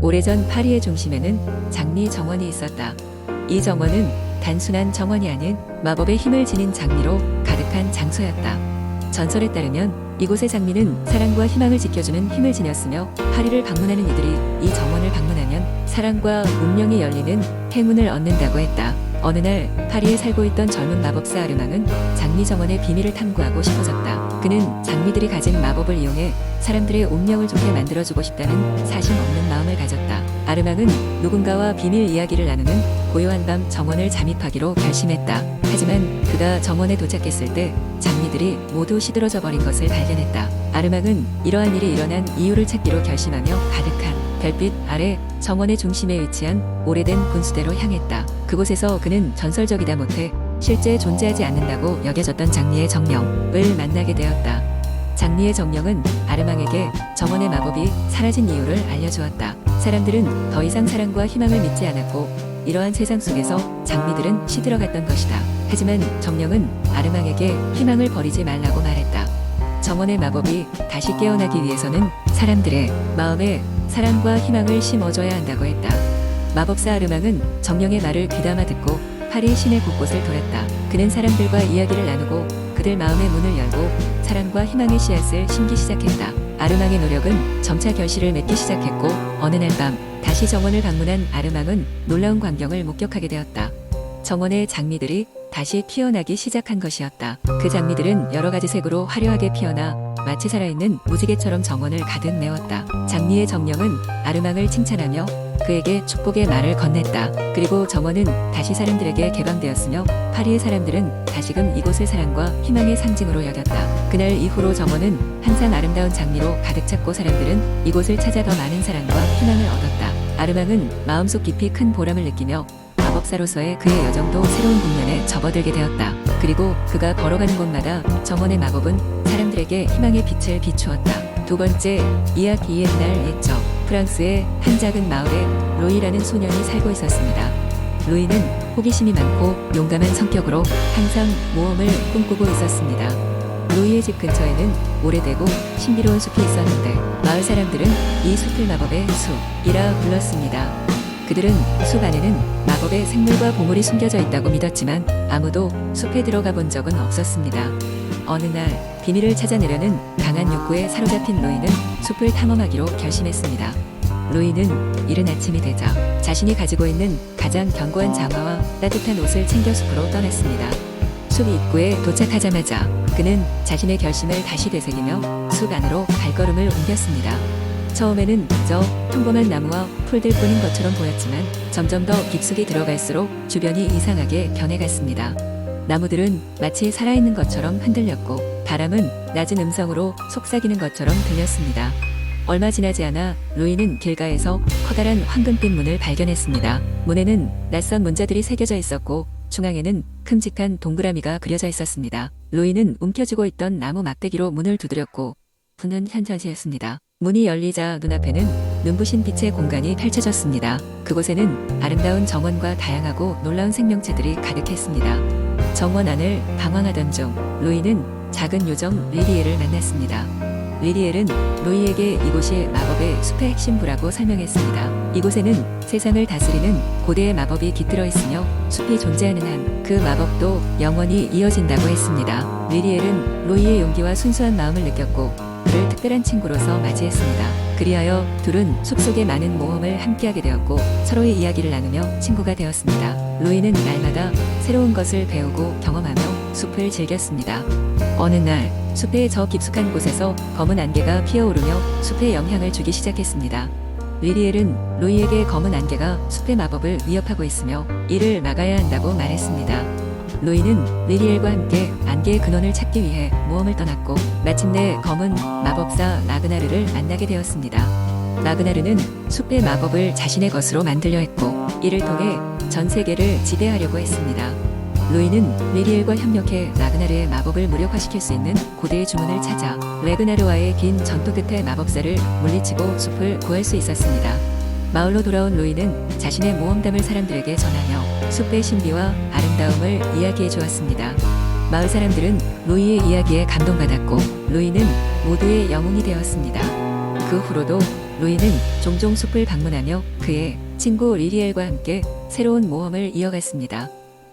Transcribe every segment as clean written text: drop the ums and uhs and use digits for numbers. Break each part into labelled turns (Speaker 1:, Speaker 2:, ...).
Speaker 1: 오래전 파리의 중심에는 장리 정원이 있었다. 이 정원은 단순한 정원이 아닌 마법의 힘을 지닌 장미로 가득한 장소였다. 전설에 따르면 이곳의 장미는 사랑과 희망을 지켜주는 힘을 지녔으며 파리를 방문하는 이들이 이 정원을 방문하면 사랑과 운명이 열리는 행운을 얻는다고 했다. 어느 날 파리에 살고 있던 젊은 마법사 아르망은 장미 정원의 비밀을 탐구하고 싶어졌다. 그는 장미들이 가진 마법을 이용해 사람들의 운명을 좋게 만들어주고 싶다는 사심 없는 마음을 가졌다. 아르망은 누군가와 비밀 이야기를 나누는 고요한 밤 정원을 잠입하기로 결심했다. 하지만 그가 정원에 도착했을 때 장미들이 모두 시들어져 버린 것을 발견했다. 아르망은 이러한 일이 일어난 이유를 찾기로 결심하며 가득한 별빛 아래 정원의 중심에 위치한 오래된 분수대로 향했다. 그곳에서 그는 전설적이다 못해 실제 존재하지 않는다고 여겨졌던 장리의 정령을 만나게 되었다. 장리의 정령은 아르망에게 정원의 마법이 사라진 이유를 알려주었다. 사람들은 더 이상 사랑과 희망을 믿지 않았고 이러한 세상 속에서 장미들은 시들어갔던 것이다. 하지만 정령은 아르망에게 희망을 버리지 말라고 말했다. 정원의 마법이 다시 깨어나기 위해서는 사람들의 마음에 사랑과 희망을 심어줘야 한다고 했다. 마법사 아르망은 정령의 말을 귀담아 듣고 파리 시내 곳곳을 돌았다. 그는 사람들과 이야기를 나누고 그들 마음의 문을 열고 사랑과 희망의 씨앗을 심기 시작했다. 아르망의 노력은 점차 결실을 맺기 시작했고 어느 날 밤 다시 정원을 방문한 아르망은 놀라운 광경을 목격하게 되었다. 정원의 장미들이 다시 피어나기 시작한 것이었다. 그 장미들은 여러 가지 색으로 화려하게 피어나 마치 살아있는 무지개처럼 정원을 가득 메웠다. 장미의 정령은 아르망을 칭찬하며 그에게 축복의 말을 건넸다. 그리고 정원은 다시 사람들에게 개방되었으며 파리의 사람들은 다시금 이곳을 사랑과 희망의 상징으로 여겼다. 그날 이후로 정원은 항상 아름다운 장미로 가득 찼고 사람들은 이곳을 찾아 더 많은 사랑과 희망을 얻었다. 아르망은 마음속 깊이 큰 보람을 느끼며 마법사로서의 그의 여정도 새로운 국면에 접어들게 되었다. 그리고 그가 걸어가는 곳마다 정원의 마법은 사람들에게 희망의 빛을 비추었다. 두 번째, 이야기의 날 옛적 프랑스의 한 작은 마을에 루이라는 소년이 살고 있었습니다. 루이는 호기심이 많고 용감한 성격으로 항상 모험을 꿈꾸고 있었습니다. 루이의 집 근처에는 오래되고 신비로운 숲이 있었는데 마을 사람들은 이 숲을 마법의 숲이라 불렀습니다. 그들은 숲 안에는 마법의 생물과 보물이 숨겨져 있다고 믿었지만 아무도 숲에 들어가 본 적은 없었습니다. 어느 날 비밀을 찾아내려는 강한 욕구에 사로잡힌 루이는 숲을 탐험하기로 결심했습니다. 루이는 이른 아침이 되자 자신이 가지고 있는 가장 견고한 장화와 따뜻한 옷을 챙겨 숲으로 떠났습니다. 숲 입구에 도착하자마자 그는 자신의 결심을 다시 되새기며 숲 안으로 발걸음을 옮겼습니다. 처음에는 그저 평범한 나무와 풀들 뿐인 것처럼 보였지만 점점 더 깊숙이 들어갈수록 주변이 이상하게 변해갔습니다. 나무들은 마치 살아있는 것처럼 흔들렸고 바람은 낮은 음성으로 속삭이는 것처럼 들렸습니다. 얼마 지나지 않아 루이는 길가에서 커다란 황금빛 문을 발견했습니다. 문에는 낯선 문자들이 새겨져 있었고 중앙에는 큼직한 동그라미가 그려져 있었습니다. 루이는 움켜쥐고 있던 나무 막대기로 문을 두드렸고 문은 현저시했습니다. 문이 열리자 눈앞에는 눈부신 빛의 공간이 펼쳐졌습니다. 그곳에는 아름다운 정원과 다양하고 놀라운 생명체들이 가득했습니다. 정원 안을 방황하던 중 루이는 작은 요정 리리엘을 만났습니다. 리리엘은 루이에게 이곳이 마법의 숲의 핵심부라고 설명했습니다. 이곳에는 세상을 다스리는 고대의 마법이 깃들어 있으며 숲이 존재하는 한 그 마법도 영원히 이어진다고 했습니다. 리리엘은 루이의 용기와 순수한 마음을 느꼈고 그를 특별한 친구로서 맞이했습니다. 그리하여 둘은 숲속의 많은 모험을 함께하게 되었고 서로의 이야기를 나누며 친구가 되었습니다. 루이는 날마다 새로운 것을 배우고 경험하며 숲을 즐겼습니다. 어느 날 숲의 저 깊숙한 곳에서 검은 안개가 피어오르며 숲에 영향을 주기 시작했습니다. 리리엘은 루이에게 검은 안개가 숲의 마법을 위협하고 있으며 이를 막아야 한다고 말했습니다. 루이는 리리엘과 함께 안개의 근원을 찾기 위해 모험을 떠났고 마침내 검은 마법사 라그나르를 만나게 되었습니다. 라그나르는 숲의 마법을 자신의 것으로 만들려 했고 이를 통해 전 세계를 지배하려고 했습니다. 루이는 리리엘과 협력해 라그나르의 마법을 무력화시킬 수 있는 고대의 주문을 찾아 레그나르와의 긴 전투 끝에 마법사를 물리치고 숲을 구할 수 있었습니다. 마을로 돌아온 루이는 자신의 모험담을 사람들에게 전하며 숲의 신비와 아름다움을 이야기해 주었습니다. 마을 사람들은 루이의 이야기에 감동받았고 루이는 모두의 영웅이 되었습니다. 그 후로도 루이는 종종 숲을 방문하며 그의 친구 리리엘과 함께 새로운 모험을 이어갔습니다.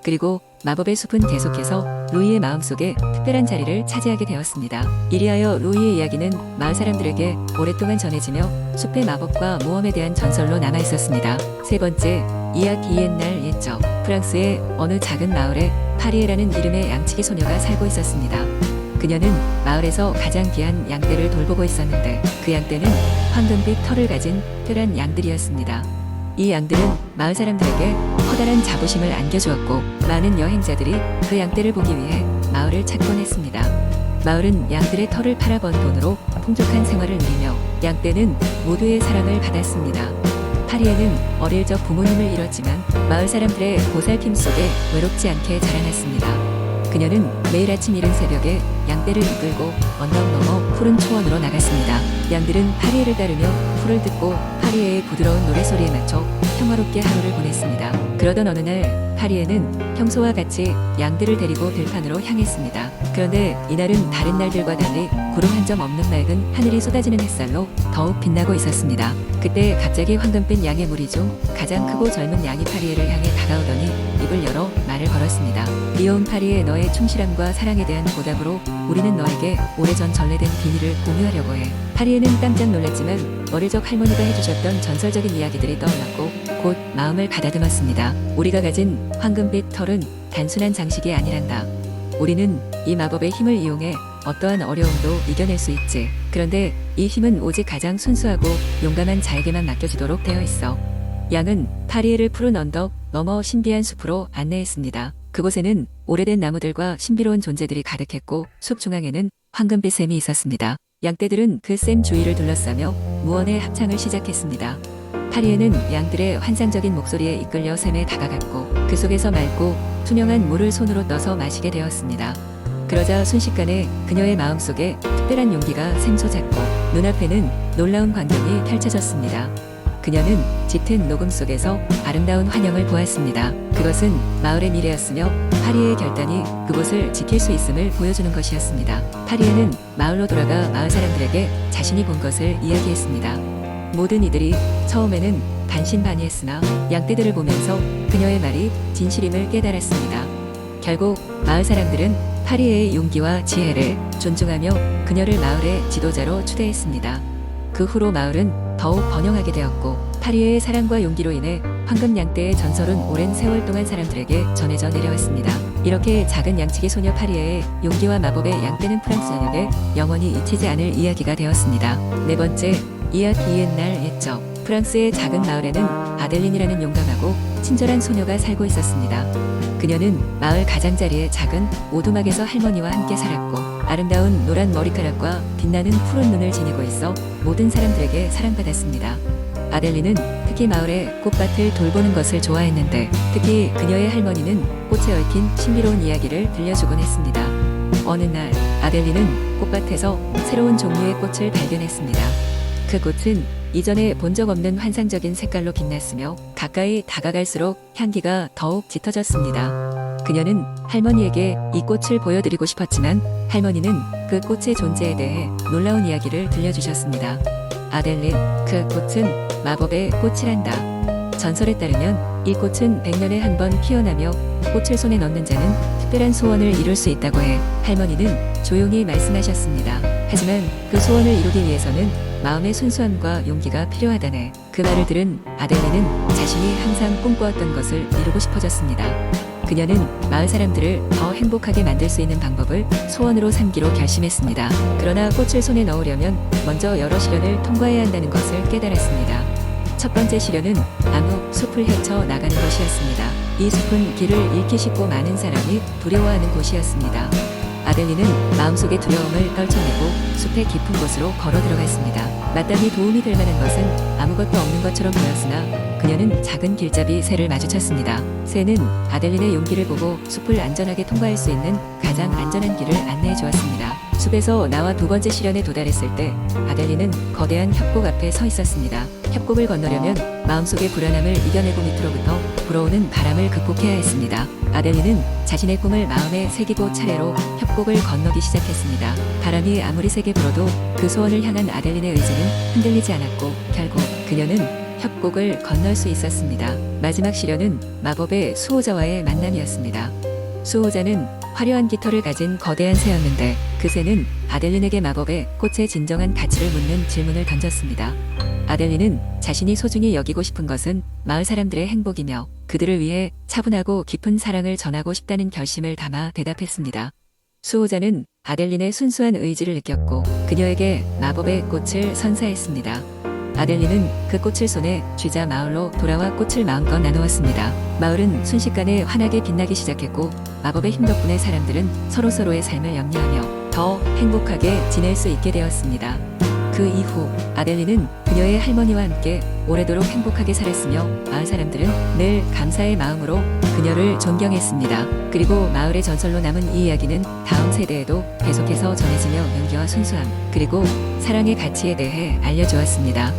Speaker 1: 그리고 마법의 숲은 계속해서 루이의 마음속에 특별한 자리를 차지하게 되었습니다. 이리하여 루이의 이야기는 마을 사람들에게 오랫동안 전해지며 숲의 마법과 모험에 대한 전설로 남아 있었습니다. 세 번째, 이야기 옛날 옛적. 프랑스의 어느 작은 마을에 파리에라는 이름의 양치기 소녀가 살고 있었습니다. 그녀는 마을에서 가장 귀한 양떼를 돌보고 있었는데 그 양떼는 황금빛 털을 가진 특별한 양들이었습니다. 이 양들은 마을 사람들에게 커다란 자부심을 안겨주었고 많은 여행자들이 그 양떼를 보기 위해 마을을 찾곤 했습니다. 마을은 양들의 털을 팔아번 돈으로 풍족한 생활을 누리며 양떼는 모두의 사랑을 받았습니다. 파리에는 어릴 적 부모님을 잃었지만 마을 사람들의 보살핌 속에 외롭지 않게 자라났습니다. 그녀는 매일 아침 이른 새벽에 양떼를 이끌고 언덕 너머 푸른 초원으로 나갔습니다. 양들은 파리에를 따르며 풀을 듣고 파리에의 부드러운 노래소리에 맞춰 평화롭게 하루를 보냈습니다. 그러던 어느 날 파리에는 평소와 같이 양들을 데리고 들판으로 향했습니다. 그런데 이날은 다른 날들과 달리 구름 한 점 없는 맑은 하늘이 쏟아지는 햇살로 더욱 빛나고 있었습니다. 그때 갑자기 황금빛 양의 무리 중 가장 크고 젊은 양이 파리에를 향해 다가오더니 입을 열어 말을 걸었습니다. 귀여운 파리에, 너의 충실함과 사랑에 대한 보답으로 우리는 너에게 오래전 전래된 비밀을 공유하려고 해. 파리에는 깜짝 놀랐지만 어릴 적 할머니가 해주셨던 전설적인 이야기들이 떠올랐고 곧 마음을 가다듬었습니다. 우리가 가진 황금빛 털은 단순한 장식이 아니란다. 우리는 이 마법의 힘을 이용해 어떠한 어려움도 이겨낼 수 있지. 그런데 이 힘은 오직 가장 순수하고 용감한 자에게만 맡겨지도록 되어 있어. 양은 파리에를 푸른 언덕 너머 신비한 숲으로 안내했습니다. 그곳에는 오래된 나무들과 신비로운 존재들이 가득했고 숲 중앙에는 황금빛 샘이 있었습니다. 양떼들은 그 샘 주위를 둘러싸며 무언의 합창을 시작했습니다. 파리에는 양들의 환상적인 목소리에 이끌려 샘에 다가갔고 그 속에서 맑고 투명한 물을 손으로 떠서 마시게 되었습니다. 그러자 순식간에 그녀의 마음속에 특별한 용기가 샘솟았고 눈앞에는 놀라운 광경이 펼쳐졌습니다. 그녀는 짙은 녹음 속에서 아름다운 환영을 보았습니다. 그것은 마을의 미래였으며 파리의 결단이 그곳을 지킬 수 있음을 보여주는 것이었습니다. 파리에는 마을로 돌아가 마을 사람들에게 자신이 본 것을 이야기했습니다. 모든 이들이 처음에는 반신반의했으나 양떼들을 보면서 그녀의 말이 진실임을 깨달았습니다. 결국 마을 사람들은 파리에의 용기와 지혜를 존중하며 그녀를 마을의 지도자로 추대했습니다. 그 후로 마을은 더욱 번영하게 되었고 파리에의 사랑과 용기로 인해 황금 양떼의 전설은 오랜 세월 동안 사람들에게 전해져 내려왔습니다. 이렇게 작은 양치기 소녀 파리에의 용기와 마법의 양떼는 프랑스 전역에 영원히 잊히지 않을 이야기가 되었습니다. 네 번째, 이야기 옛날 옛적. 프랑스의 작은 마을에는 아델린이라는 용감하고 친절한 소녀가 살고 있었습니다. 그녀는 마을 가장자리의 작은 오두막에서 할머니와 함께 살았고 아름다운 노란 머리카락과 빛나는 푸른 눈을 지니고 있어 모든 사람들에게 사랑받았습니다. 아델린은 특히 마을의 꽃밭을 돌보는 것을 좋아했는데 특히 그녀의 할머니는 꽃에 얽힌 신비로운 이야기를 들려주곤 했습니다. 어느 날 아델린은 꽃밭에서 새로운 종류의 꽃을 발견했습니다. 그 꽃은 이전에 본 적 없는 환상적인 색깔로 빛났으며 가까이 다가갈수록 향기가 더욱 짙어졌습니다. 그녀는 할머니에게 이 꽃을 보여드리고 싶었지만 할머니는 그 꽃의 존재에 대해 놀라운 이야기를 들려주셨습니다. 아델린, 그 꽃은 마법의 꽃이란다. 전설에 따르면 이 꽃은 100년에 한 번 피어나며 꽃을 손에 넣는 자는 특별한 소원을 이룰 수 있다고 해 할머니는 조용히 말씀하셨습니다. 하지만 그 소원을 이루기 위해서는 마음의 순수함과 용기가 필요하다네. 그 말을 들은 아델린은 자신이 항상 꿈꿔왔던 것을 이루고 싶어졌습니다. 그녀는 마을 사람들을 더 행복하게 만들 수 있는 방법을 소원으로 삼기로 결심했습니다. 그러나 꽃을 손에 넣으려면 먼저 여러 시련을 통과해야 한다는 것을 깨달았습니다. 첫 번째 시련은 암흑 숲을 헤쳐 나가는 것이었습니다. 이 숲은 길을 잃기 쉽고 많은 사람이 두려워하는 곳이었습니다. 아델린은 마음속의 두려움을 떨쳐내고 숲의 깊은 곳으로 걸어 들어갔습니다. 마땅히 도움이 될 만한 것은 아무것도 없는 것처럼 보였으나 그녀는 작은 길잡이 새를 마주쳤습니다. 새는 아델린의 용기를 보고 숲을 안전하게 통과할 수 있는 가장 안전한 길을 안내해 주었습니다. 숲에서 나와 두 번째 시련에 도달했을 때 아델린은 거대한 협곡 앞에 서 있었습니다. 협곡을 건너려면 마음속의 불안함을 이겨내고 밑으로부터 불어오는 바람을 극복해야 했습니다. 아델리는 자신의 꿈을 마음에 새기고 차례로 협곡을 건너기 시작했습니다. 바람이 아무리 세게 불어도 그 소원을 향한 아델린의 의지는 흔들리지 않았고 결국 그녀는 협곡을 건널 수 있었습니다. 마지막 시련은 마법의 수호자와의 만남이었습니다. 수호자는 화려한 깃털을 가진 거대한 새였는데 그 새는 아델린에게 마법의 꽃의 진정한 가치를 묻는 질문을 던졌습니다. 아델린은 자신이 소중히 여기고 싶은 것은 마을 사람들의 행복이며 그들을 위해 차분하고 깊은 사랑을 전하고 싶다는 결심을 담아 대답했습니다. 수호자는 아델린의 순수한 의지를 느꼈고 그녀에게 마법의 꽃을 선사했습니다. 아델린은 그 꽃을 손에 쥐자 마을로 돌아와 꽃을 마음껏 나누었습니다. 마을은 순식간에 환하게 빛나기 시작했고 마법의 힘 덕분에 사람들은 서로서로의 삶을 염려하며 더 행복하게 지낼 수 있게 되었습니다. 그 이후 아델린은 그녀의 할머니와 함께 오래도록 행복하게 살았으며 마을 사람들은 늘 감사의 마음으로 그녀를 존경했습니다. 그리고 마을의 전설로 남은 이 이야기는 다음 세대에도 계속해서 전해지며 용기와 순수함 그리고 사랑의 가치에 대해 알려주었습니다.